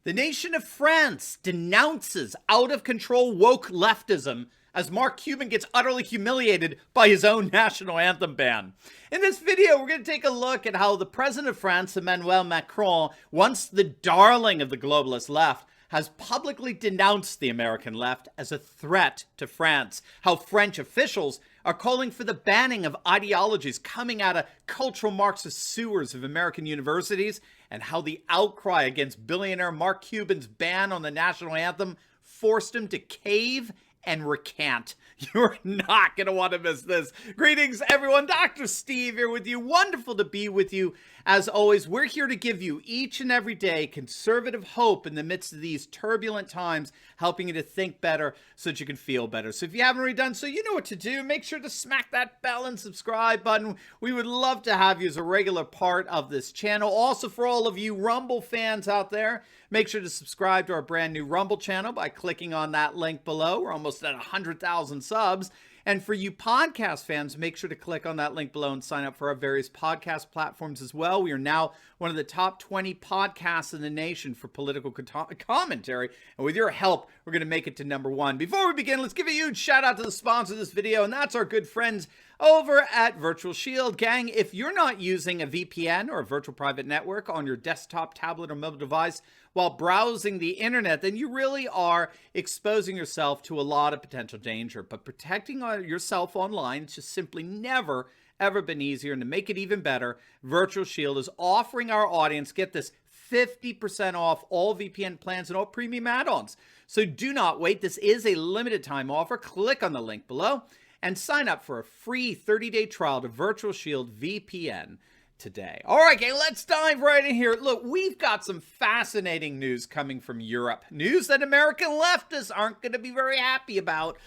The nation of France denounces out-of-control woke leftism as Mark Cuban gets utterly humiliated by his own national anthem ban. In this video, we're going to take a look at how the president of France, Emmanuel Macron, once the darling of the globalist left, has publicly denounced the American left as a threat to France. How French officials are calling for the banning of ideologies coming out of cultural Marxist sewers of American universities, and how the outcry against billionaire Mark Cuban's ban on the national anthem forced him to cave and recant. You're not going to want to miss this. Greetings, everyone. Dr. Steve here with you. Wonderful to be with you. As always, we're here to give you each and every day conservative hope in the midst of these turbulent times, helping you to think better so that you can feel better. So if you haven't already done so, you know what to do. Make sure to smack that bell and subscribe button. We would love to have you as a regular part of this channel. Also, for all of you Rumble fans out there, make sure to subscribe to our brand new Rumble channel by clicking on that link below. We're almost at 100,000 subs. And for you podcast fans, make sure to click on that link below and sign up for our various podcast platforms as well. We are now one of the top 20 podcasts in the nation for political commentary. And with your help, we're going to make it to #1. Before we begin, let's give a huge shout out to the sponsor of this video, and that's our good friends over at Virtual Shield. Gang, if you're not using a VPN or a virtual private network on your desktop, tablet, or mobile device while browsing the internet, then you really are exposing yourself to a lot of potential danger. But protecting yourself online, it's just simply never, ever been easier. And to make it even better, Virtual Shield is offering our audience, get this, 50% off all VPN plans and all premium add-ons. So do not wait. This is a limited time offer. Click on the link below and sign up for a free 30-day trial to Virtual Shield VPN today. All right, gang, let's dive right in here. Look, we've got some fascinating news coming from Europe. News that American leftists aren't going to be very happy about.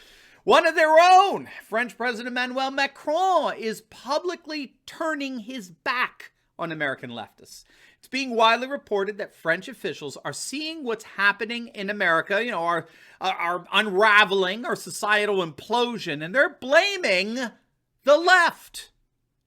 One of their own, French President Emmanuel Macron, is publicly turning his back on American leftists. It's being widely reported that French officials are seeing what's happening in America, you know, our unraveling, our societal implosion, and they're blaming the left.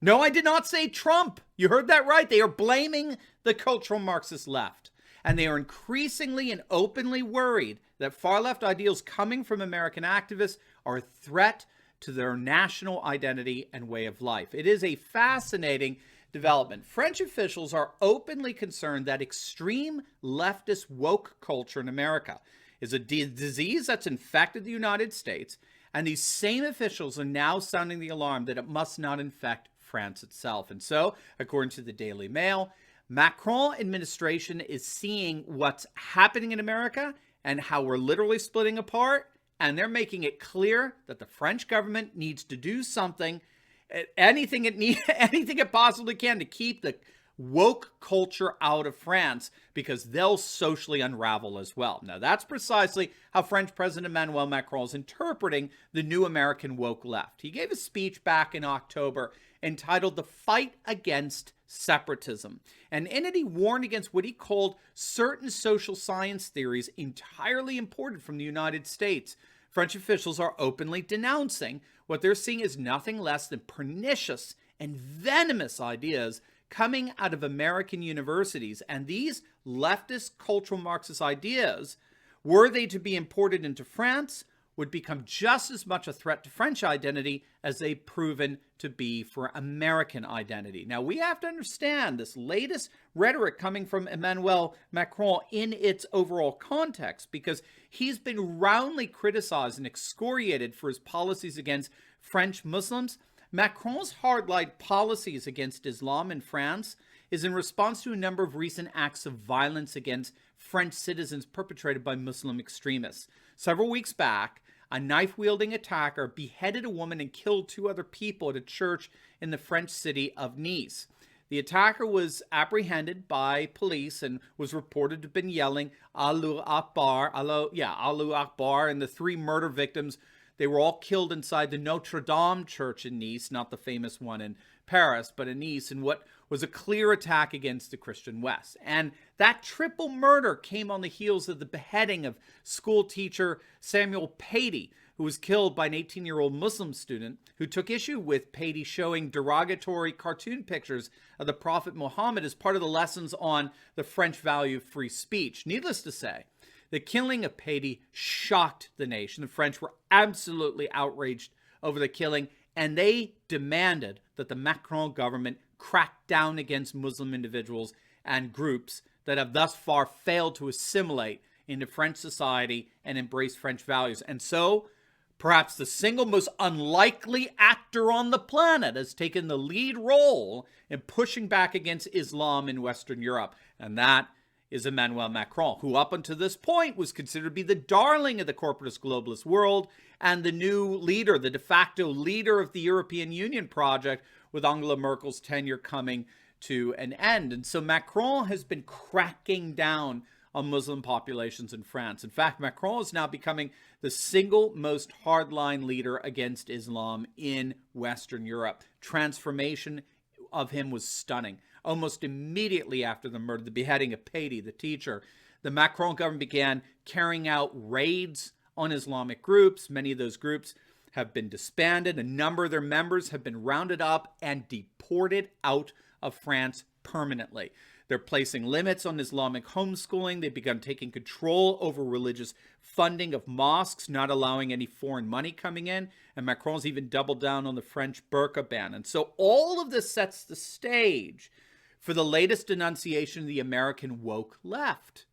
No, I did not say Trump. You heard that right. They are blaming the cultural Marxist left. And they are increasingly and openly worried that far-left ideals coming from American activists are a threat to their national identity and way of life. It is a fascinating development. French officials are openly concerned that extreme leftist woke culture in America is a disease that's infected the United States, and these same officials are now sounding the alarm that it must not infect France itself. And so, according to the Daily Mail, Macron administration is seeing what's happening in America and how we're literally splitting apart, and they're making it clear that the French government needs to do something, anything it possibly can to keep the woke culture out of France, because they'll socially unravel as well. Now, that's precisely how French President Emmanuel Macron is interpreting the new American woke left. He gave a speech back in October entitled "The Fight Against Separatism." And in it, he warned against what he called certain social science theories entirely imported from the United States. French officials are openly denouncing what they're seeing as nothing less than pernicious and venomous ideas coming out of American universities. And these leftist cultural Marxist ideas, were they to be imported into France, would become just as much a threat to French identity as they've proven to be for American identity. Now, we have to understand this latest rhetoric coming from Emmanuel Macron in its overall context, because he's been roundly criticized and excoriated for his policies against French Muslims. Macron's hard-line policies against Islam in France is in response to a number of recent acts of violence against French citizens perpetrated by Muslim extremists. Several weeks back, a knife-wielding attacker beheaded a woman and killed 2 other people at a church in the French city of Nice. The attacker was apprehended by police and was reported to have been yelling "Allahu Akbar," Allahu Akbar, and the 3 murder victims, they were all killed inside the Notre Dame church in Nice, not the famous one in Paris, but in Nice, in what was a clear attack against the Christian West. And that triple murder came on the heels of the beheading of school teacher Samuel Paty, who was killed by an 18-year-old Muslim student who took issue with Patey showing derogatory cartoon pictures of the Prophet Muhammad as part of the lessons on the French value of free speech. Needless to say, the killing of Patey shocked the nation. The French were absolutely outraged over the killing, and they demanded that the Macron government crack down against Muslim individuals and groups that have thus far failed to assimilate into French society and embrace French values. And so, perhaps the single most unlikely actor on the planet has taken the lead role in pushing back against Islam in Western Europe. And that is Emmanuel Macron, who up until this point was considered to be the darling of the corporatist globalist world and the new leader, the de facto leader of the European Union project, with Angela Merkel's tenure coming to an end. And so Macron has been cracking down on Muslim populations in France. In fact, Macron is now becoming the single most hardline leader against Islam in Western Europe. Transformation of him was stunning. Almost immediately after the murder, the beheading of Patey, the teacher, the Macron government began carrying out raids on Islamic groups. Many of those groups have been disbanded. A number of their members have been rounded up and deported out of France permanently. They're placing limits on Islamic homeschooling. They've begun taking control over religious funding of mosques, not allowing any foreign money coming in. And Macron's even doubled down on the French burqa ban. And so all of this sets the stage for the latest denunciation of the American woke left.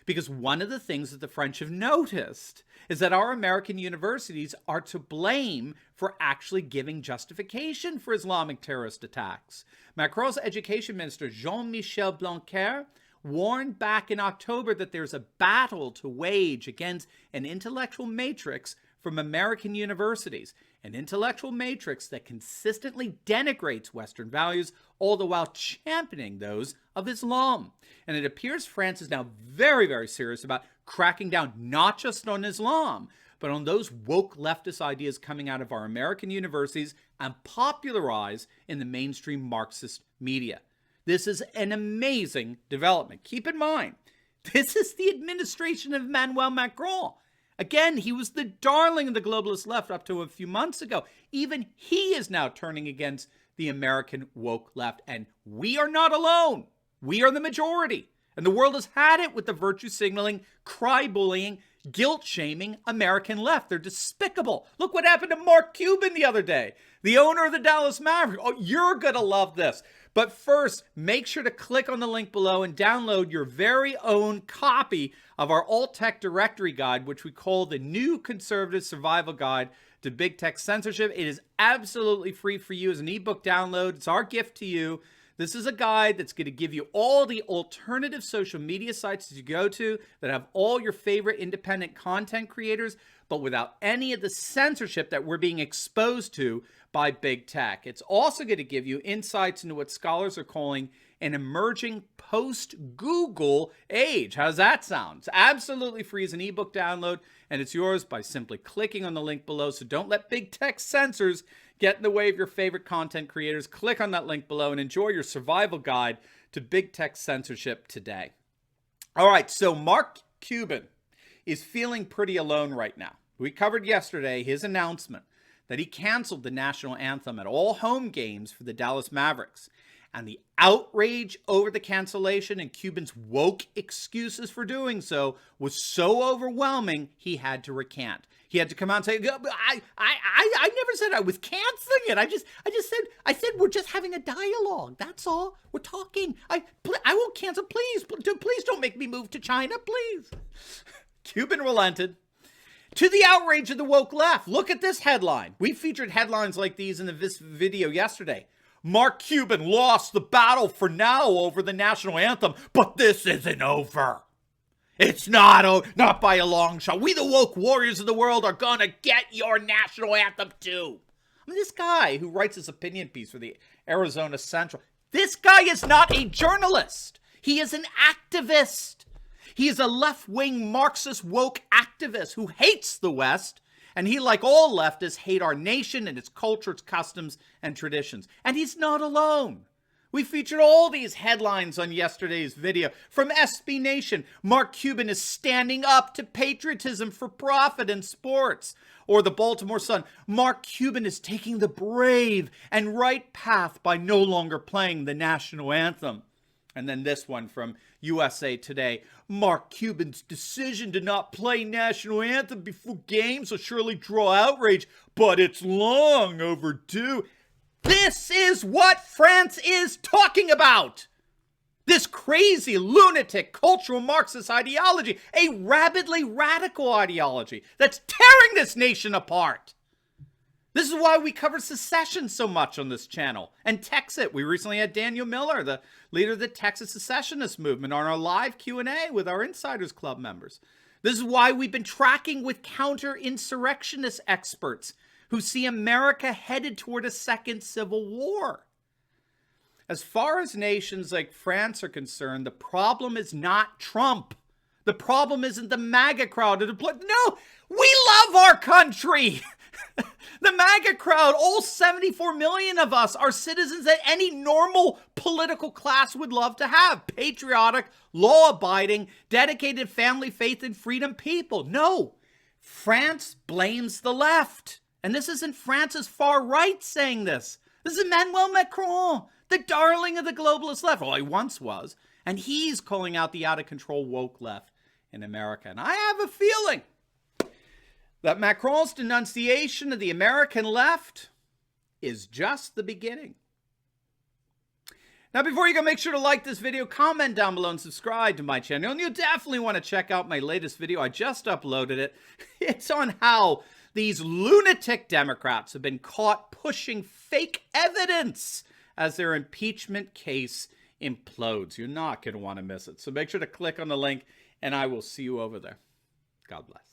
Because one of the things that the French have noticed is that our American universities are to blame for actually giving justification for Islamic terrorist attacks. Macron's education minister, Jean-Michel Blanquer, warned back in October that there's a battle to wage against an intellectual matrix from American universities, an intellectual matrix that consistently denigrates Western values, all the while championing those of Islam. And it appears France is now very, very serious about cracking down not just on Islam, but on those woke leftist ideas coming out of our American universities and popularized in the mainstream Marxist media. This is an amazing development. Keep in mind, this is the administration of Emmanuel Macron. Again, he was the darling of the globalist left up to a few months ago. Even he is now turning against the American woke left. And we are not alone. We are the majority. And the world has had it with the virtue signaling, cry bullying, guilt shaming American left. They're despicable. Look what happened to Mark Cuban the other day, the owner of the Dallas Mavericks. Oh, you're going to love this. But first, make sure to click on the link below and download your very own copy of our Alt Tech Directory Guide, which we call the New Conservative Survival Guide to Big Tech Censorship. It is absolutely free for you as an ebook download. It's our gift to you. This is a guide that's going to give you all the alternative social media sites that you go to that have all your favorite independent content creators, but without any of the censorship that we're being exposed to by big tech. It's also going to give you insights into what scholars are calling an emerging post-Google age. How does that sound? It's absolutely free as an ebook download, and it's yours by simply clicking on the link below. So don't let big tech censors get in the way of your favorite content creators. Click on that link below and enjoy your survival guide to big tech censorship today. All right, so Mark Cuban is feeling pretty alone right now. We covered yesterday his announcement that he canceled the national anthem at all home games for the Dallas Mavericks. And the outrage over the cancellation and Cuban's woke excuses for doing so was so overwhelming, he had to recant. He had to come out and say, I never said I was canceling it. I said we're just having a dialogue. That's all. We're talking. I won't cancel. Please don't make me move to China, please. Cuban relented. To the outrage of the woke left. Look at this headline. We featured headlines like these in this video yesterday. Mark Cuban lost the battle for now over the national anthem, but this isn't over. It's not by a long shot. We, the woke warriors of the world, are gonna get your national anthem too. I mean, this guy who writes this opinion piece for the Arizona Central, this guy is not a journalist. He is an activist. He is a left-wing Marxist woke activist who hates the West, and he, like all leftists, hate our nation and its culture, its customs, and traditions. And he's not alone. We featured all these headlines on yesterday's video. From SB Nation, Mark Cuban is standing up to patriotism for profit in sports. Or the Baltimore Sun, Mark Cuban is taking the brave and right path by no longer playing the national anthem. And then this one from USA Today, Mark Cuban's decision to not play national anthem before games will surely draw outrage, but it's long overdue. This is what France is talking about. This crazy, lunatic, cultural Marxist ideology, a rabidly radical ideology that's tearing this nation apart. This is why we cover secession so much on this channel and Texit. We recently had Daniel Miller, the leader of the Texas secessionist movement, on our live Q&A with our Insiders Club members. This is why we've been tracking with counter-insurrectionist experts who see America headed toward a second civil war. As far as nations like France are concerned, the problem is not Trump. The problem isn't the MAGA crowd. No, we love our country. The MAGA crowd, all 74 million of us, are citizens that any normal political class would love to have. Patriotic, law-abiding, dedicated family, faith, and freedom people. No, France blames the left. And this isn't France's far right saying this. This is Emmanuel Macron, the darling of the globalist left. Well, he once was. And he's calling out the out-of-control woke left in America. And I have a feeling that Macron's denunciation of the American left is just the beginning. Now, before you go, make sure to like this video, comment down below, and subscribe to my channel. And you'll definitely want to check out my latest video. I just uploaded it. It's on how these lunatic Democrats have been caught pushing fake evidence as their impeachment case implodes. You're not going to want to miss it. So make sure to click on the link, and I will see you over there. God bless.